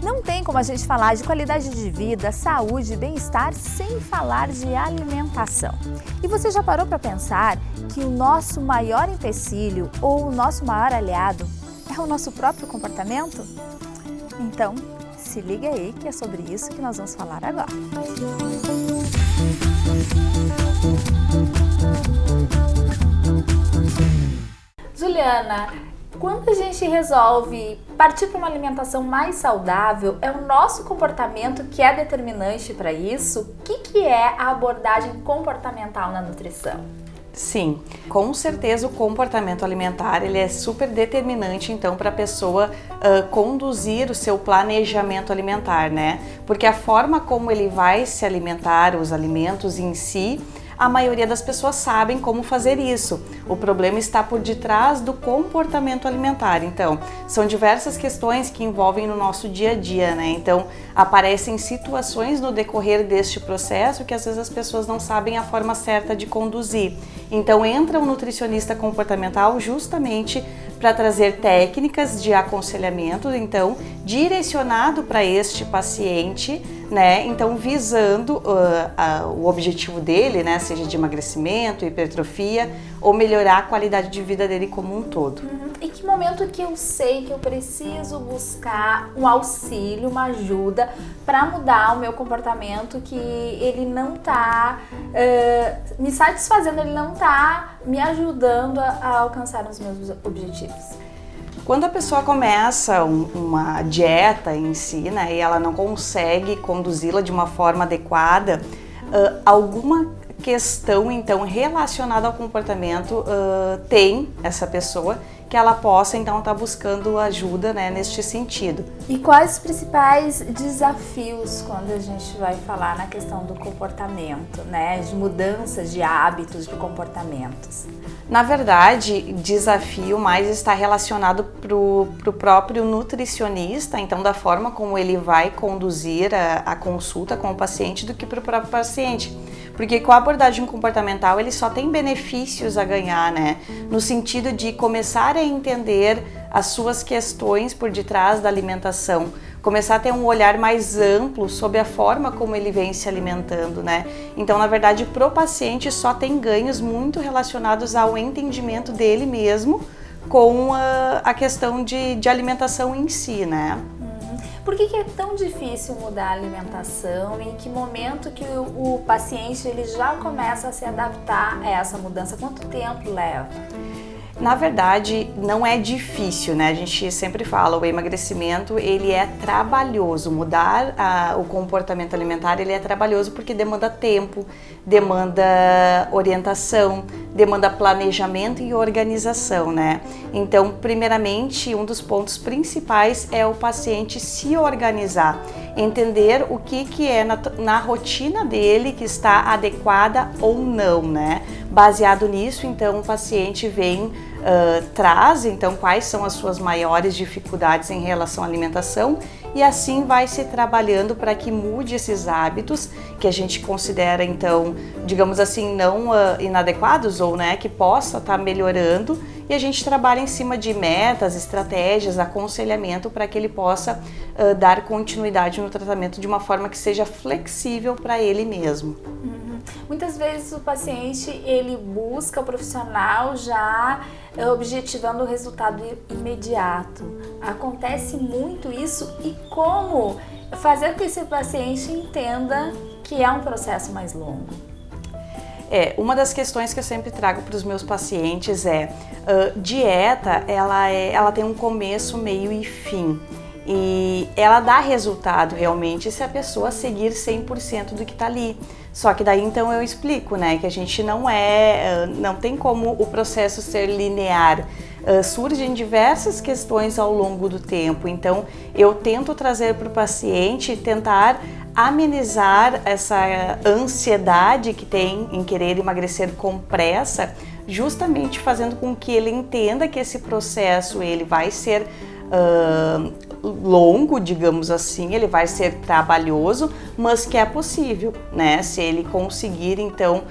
Não tem como a gente falar de qualidade de vida, saúde e bem-estar sem falar de alimentação. E você já parou para pensar que o nosso maior empecilho ou o nosso maior aliado é o nosso próprio comportamento? Então, se liga aí que é sobre isso que nós vamos falar agora. Juliana, quando a gente resolve partir para uma alimentação mais saudável, é o nosso comportamento que é determinante para isso? O que é a abordagem comportamental na nutrição? Sim, com certeza o comportamento alimentar ele é super determinante então para a pessoa conduzir o seu planejamento alimentar, né? Porque a forma como ele vai se alimentar, os alimentos em si, a maioria das pessoas sabem como fazer isso. O problema está por detrás do comportamento alimentar. Então, são diversas questões que envolvem no nosso dia a dia, né? Então, aparecem situações no decorrer deste processo que às vezes as pessoas não sabem a forma certa de conduzir. Então, entra um nutricionista comportamental justamente para trazer técnicas de aconselhamento, então, direcionado para este paciente, né? Então, visando o objetivo dele, né? Seja de emagrecimento, hipertrofia ou melhorar a qualidade de vida dele como um todo. Em que momento que eu sei que eu preciso buscar um auxílio, uma ajuda para mudar o meu comportamento, que ele não está me satisfazendo, ele não está me ajudando a alcançar os meus objetivos? Quando a pessoa começa uma dieta em si, né, e ela não consegue conduzi-la de uma forma adequada, alguma questão então relacionada ao comportamento tem essa pessoa que ela possa então estar buscando ajuda, né, neste sentido. E quais os principais desafios quando a gente vai falar na questão do comportamento, né, de mudanças de hábitos, de comportamentos? Na verdade, desafio mais está relacionado pro próprio nutricionista, então da forma como ele vai conduzir a consulta com o paciente do que para o próprio paciente. Porque com a abordagem comportamental ele só tem benefícios a ganhar, né? No sentido de começar a entender as suas questões por detrás da alimentação, começar a ter um olhar mais amplo sobre a forma como ele vem se alimentando, né? Então, na verdade, pro paciente só tem ganhos muito relacionados ao entendimento dele mesmo com a questão de alimentação em si, né? Por que é tão difícil mudar a alimentação? Em que momento que o paciente ele já começa a se adaptar a essa mudança? Quanto tempo leva? Na verdade, não é difícil, né? A gente sempre fala, o emagrecimento, ele é trabalhoso. Mudar o comportamento alimentar, ele é trabalhoso porque demanda tempo, demanda orientação, demanda planejamento e organização, né? Então, primeiramente, um dos pontos principais é o paciente se organizar, entender o que é na rotina dele que está adequada ou não, né? Baseado nisso, então, o paciente vem, traz, então, quais são as suas maiores dificuldades em relação à alimentação e assim vai se trabalhando para que mude esses hábitos que a gente considera, então, digamos assim, não inadequados ou, né, que possa estar melhorando e a gente trabalha em cima de metas, estratégias, aconselhamento para que ele possa dar continuidade no tratamento de uma forma que seja flexível para ele mesmo. Muitas vezes o paciente ele busca o profissional já objetivando o resultado imediato. Acontece muito isso e como fazer com que esse paciente entenda que é um processo mais longo? Uma das questões que eu sempre trago para os meus pacientes dieta, ela tem um começo, meio e fim. E ela dá resultado realmente se a pessoa seguir 100% do que está ali. Só que daí então eu explico, né, que a gente não tem como o processo ser linear. Surgem diversas questões ao longo do tempo, então eu tento trazer para o paciente, tentar amenizar essa ansiedade que tem em querer emagrecer com pressa, justamente fazendo com que ele entenda que esse processo ele vai ser longo, digamos assim, ele vai ser trabalhoso, mas que é possível, né? Se ele conseguir então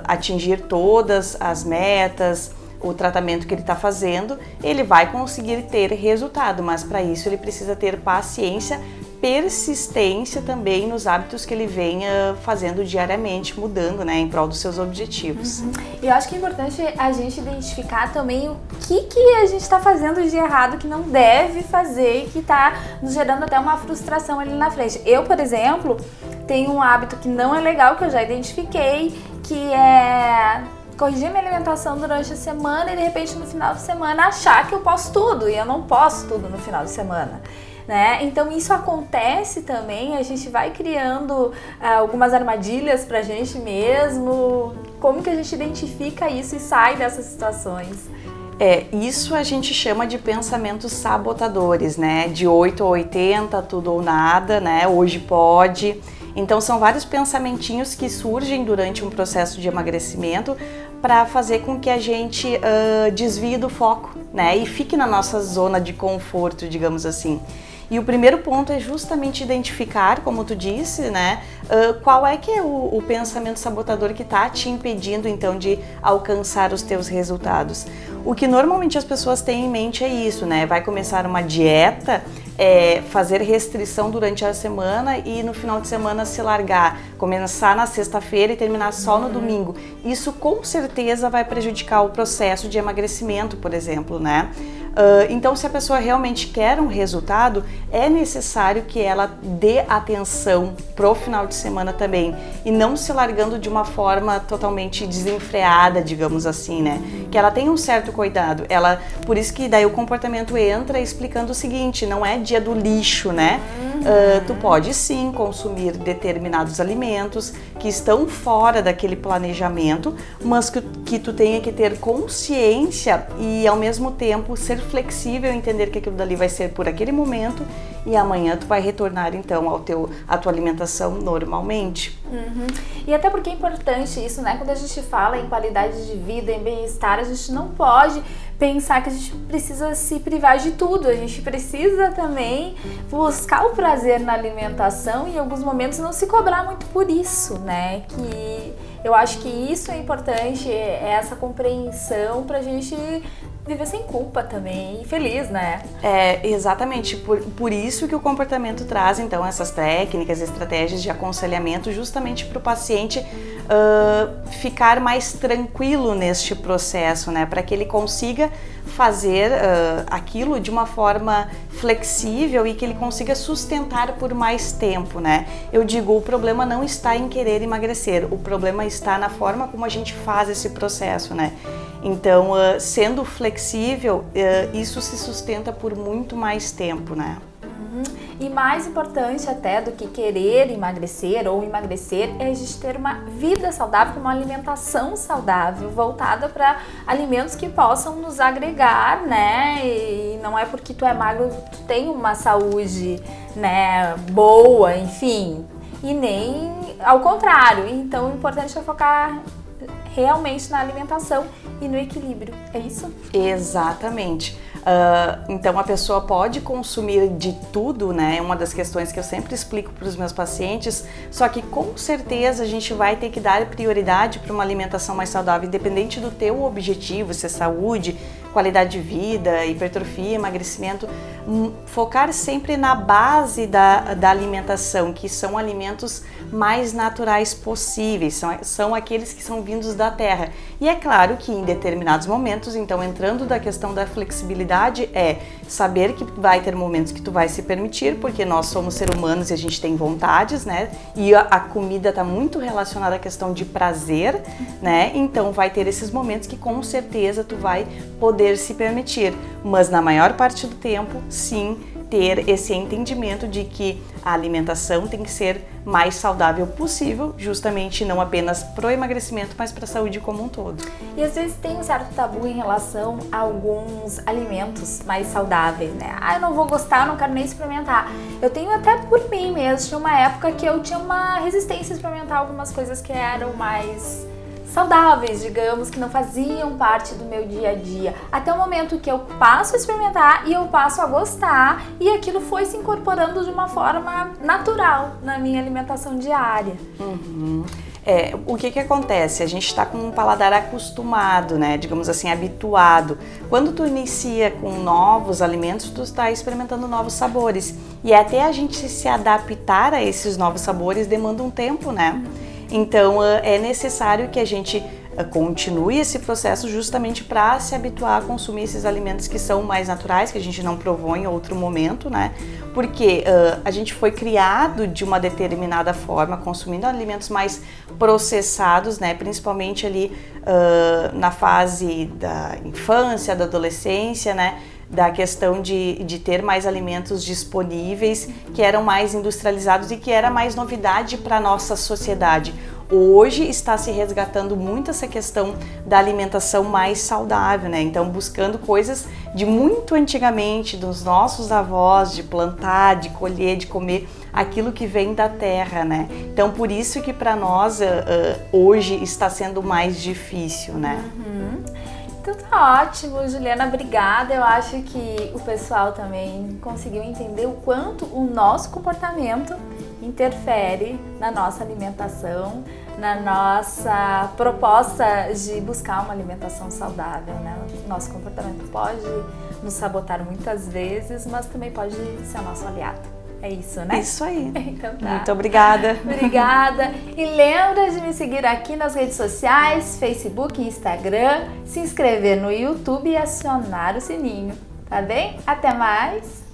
atingir todas as metas, o tratamento que ele está fazendo, ele vai conseguir ter resultado, mas para isso ele precisa ter paciência, persistência também nos hábitos que ele venha fazendo diariamente, mudando, né, em prol dos seus objetivos. E eu acho que é importante a gente identificar também o que a gente está fazendo de errado, que não deve fazer e que está nos gerando até uma frustração ali na frente. Eu, por exemplo, tenho um hábito que não é legal, que eu já identifiquei, que é corrigir minha alimentação durante a semana e de repente no final de semana achar que eu posso tudo, e eu não posso tudo no final de semana. Né? Então isso acontece também, a gente vai criando algumas armadilhas pra gente mesmo. Como que a gente identifica isso e sai dessas situações? Isso a gente chama de pensamentos sabotadores, né? De 8 a 80, tudo ou nada, né? Hoje pode. Então são vários pensamentinhos que surgem durante um processo de emagrecimento para fazer com que a gente desvie do foco, né? E fique na nossa zona de conforto, digamos assim. E o primeiro ponto é justamente identificar, como tu disse, né, qual é que é o pensamento sabotador que está te impedindo, então, de alcançar os teus resultados. O que normalmente as pessoas têm em mente é isso, né, vai começar uma dieta, fazer restrição durante a semana e no final de semana se largar, começar na sexta-feira e terminar só no domingo. Isso com certeza vai prejudicar o processo de emagrecimento, por exemplo, né? Então, se a pessoa realmente quer um resultado, é necessário que ela dê atenção pro final de semana também e não se largando de uma forma totalmente desenfreada, digamos assim, né? Que ela tenha um certo cuidado. Por isso que daí o comportamento entra explicando o seguinte: não é dia do lixo, né? Tu pode sim consumir determinados alimentos que estão fora daquele planejamento, mas que tu tenha que ter consciência e ao mesmo tempo ser flexível, entender que aquilo dali vai ser por aquele momento e amanhã tu vai retornar então à tua alimentação normalmente. E até porque é importante isso, né? Quando a gente fala em qualidade de vida, em bem-estar, a gente não pode pensar que a gente precisa se privar de tudo. A gente precisa também buscar o prazer na alimentação e em alguns momentos não se cobrar muito por isso, né? Que eu acho que isso é importante, essa compreensão pra gente viver sem culpa também e feliz, né? Exatamente. Por isso que o comportamento traz, então, essas técnicas, estratégias de aconselhamento justamente para o paciente ficar mais tranquilo neste processo, né? Para que ele consiga fazer aquilo de uma forma flexível e que ele consiga sustentar por mais tempo, né? Eu digo, o problema não está em querer emagrecer, o problema está na forma como a gente faz esse processo, né? Então, sendo flexível, isso se sustenta por muito mais tempo, né? E mais importante até do que querer emagrecer ou emagrecer é a gente ter uma vida saudável, uma alimentação saudável, voltada para alimentos que possam nos agregar, né? E não é porque tu é magro que tu tem uma saúde, né, boa, enfim, e nem ao contrário. Então o importante é focar realmente na alimentação e no equilíbrio, é isso? Exatamente. Então a pessoa pode consumir de tudo, né? É uma das questões que eu sempre explico para os meus pacientes, só que com certeza a gente vai ter que dar prioridade para uma alimentação mais saudável, independente do teu objetivo, se é saúde, qualidade de vida, hipertrofia, emagrecimento, focar sempre na base da alimentação, que são alimentos mais naturais possíveis, são aqueles que são vindos da terra. E é claro que em determinados momentos, então entrando da questão da flexibilidade, é saber que vai ter momentos que tu vai se permitir, porque nós somos seres humanos e a gente tem vontades, né? E a comida está muito relacionada à questão de prazer, né? Então vai ter esses momentos que com certeza tu vai poder se permitir, mas na maior parte do tempo, sim, ter esse entendimento de que a alimentação tem que ser mais saudável possível, justamente não apenas pro emagrecimento, mas para a saúde como um todo. E às vezes tem um certo tabu em relação a alguns alimentos mais saudáveis, né? Eu não vou gostar, não quero nem experimentar. Eu tenho até por mim mesmo, tinha uma época que eu tinha uma resistência a experimentar algumas coisas que eram mais saudáveis, digamos, que não faziam parte do meu dia a dia. Até o momento que eu passo a experimentar e eu passo a gostar e aquilo foi se incorporando de uma forma natural na minha alimentação diária. O que acontece? A gente está com um paladar acostumado, né? Digamos assim, habituado. Quando tu inicia com novos alimentos, tu está experimentando novos sabores. E até a gente se adaptar a esses novos sabores demanda um tempo, né? Então é necessário que a gente continue esse processo justamente para se habituar a consumir esses alimentos que são mais naturais, que a gente não provou em outro momento, né? Porque a gente foi criado de uma determinada forma, consumindo alimentos mais processados, né? Principalmente ali na fase da infância, da adolescência, né? Da questão de ter mais alimentos disponíveis, que eram mais industrializados e que era mais novidade para a nossa sociedade. Hoje está se resgatando muito essa questão da alimentação mais saudável, né? Então buscando coisas de muito antigamente, dos nossos avós, de plantar, de colher, de comer aquilo que vem da terra, né? Então por isso que para nós hoje está sendo mais difícil, né? Então tá ótimo, Juliana, obrigada. Eu acho que o pessoal também conseguiu entender o quanto o nosso comportamento interfere na nossa alimentação, na nossa proposta de buscar uma alimentação saudável, né? Nosso comportamento pode nos sabotar muitas vezes, mas também pode ser o nosso aliado. É isso, né? Isso aí. Então tá. Muito obrigada. Obrigada. E lembra de me seguir aqui nas redes sociais, Facebook e Instagram, se inscrever no YouTube e acionar o sininho, tá bem? Até mais!